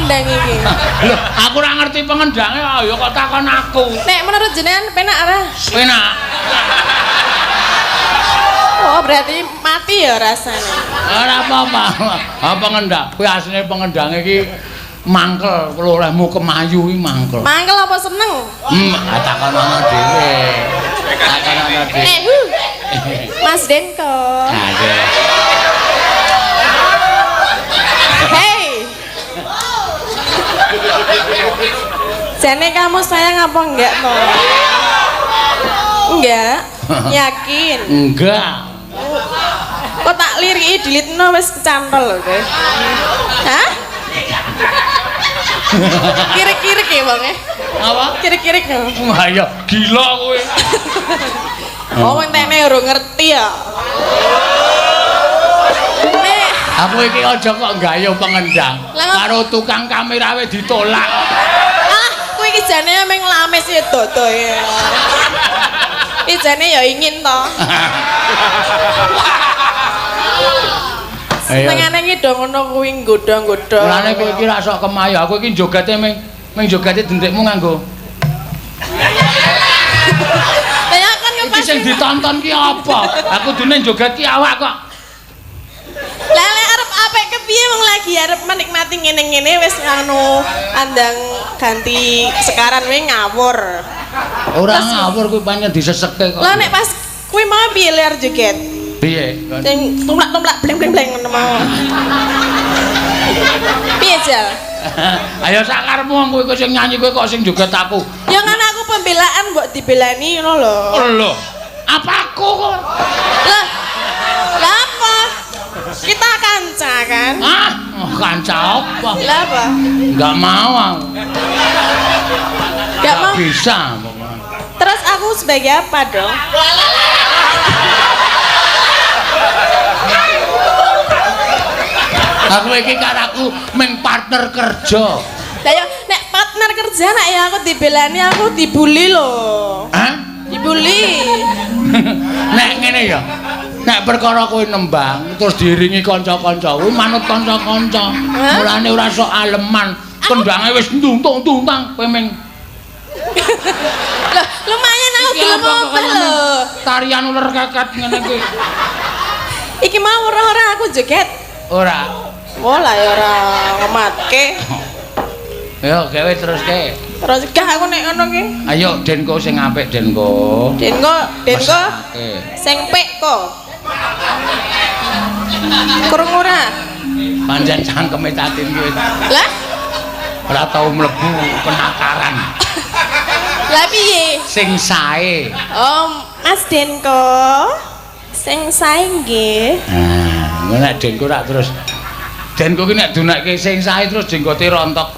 pengendang iki? Lho, aku ora ngerti pengendange ya kok takon aku. Nek menurut jenengan penak ora? Penak. Oh, berarti mati ya rasanya. Ora apa-apa. Ha pengendang. Kuwi asline pengendange iki mangkel, olehmu kemayu iki mangkel. Mangkel apa seneng? Takon ana dhewe. Takon ana dhewe. Mas Denko. Aduh. Hey. Jane kamu sayang apa enggak toh? Enggak. Yakin? Enggak. Kok tak liriki dilitno wis kecantol lho kowe. Hah? Kirik-kirik ya bang ya? Apa? Kirik-kirik ya? Wah ya gila kowe. Oh entene ora ngerti ya. Nek Aku iki aja kok gayuh pengendang. Karo tukang kamera wis ditolak. ah, kowe iki jane meng lames ya dodo ya. Iki jane ya ingin to. Senengane iki do ngono kuwi nggodha-nggodha. Lane kowe iki ra sok kemayu. Aku iki jogate meng jogate dendekmu nganggo. Ya kan Iki sing ditonton ki apa? Aku dene joget ki awak kok. Lele arep apik kepiye wong lagi arep menikmati ngene-ngene wis anu andang ganti sekaran wae ngawur. Ora ngawur kuwi pancen disesekke kok. Lah nek pas kuwi mau piye ler joget? Piye? Sing tumlak-tumlak bleng-bleng ngono mau. Piye Jal? Ayo sakarmu wong kowe sing nyanyi kowe kok sing joget aku. Ya kan aku pembelaan mbok dibelani ngono lho. Lho, apa aku kok? Lah. Lah apa? Kita kanca kan? Ah, kanca apa? Lah apa? Enggak mau aku. Enggak mau. Bisa pokoknya. Terus aku sebagai apa dong? Aku iki karo aku meng partner kerja. Lah ya nek partner kerja nek ya aku dibelani aku dibully lho. Hah? Dibully. Nek ngene ya. Nek perkara kowe nembang terus diiringi kanca-kanca, kuwi manut kanca-kanca. Mulane ora sok aleman. Kendange wis ntuntung-tuntang kowe meng Loh, lumayan aku gelem obah lho. tarian ular kakat ngene kuwi. Iki mau ora aku joget. Ora. Mola ya ora ngematke. Yo gawe terus ke. Terus gak aku nek ngono ki. Ayo Denko sing apik Denko. Denko Mesake. sing pek kok. Kurang ora. Pancen cangkeme tatin kuwi. Lah? Ora tau mlebu penakaran. Lah piye? Sing sae. Oh, Mas Denko. Sing sae nggih. Nah, nek Denko rak terus Denko ki nek dunake sing sae terus jenggote rontok.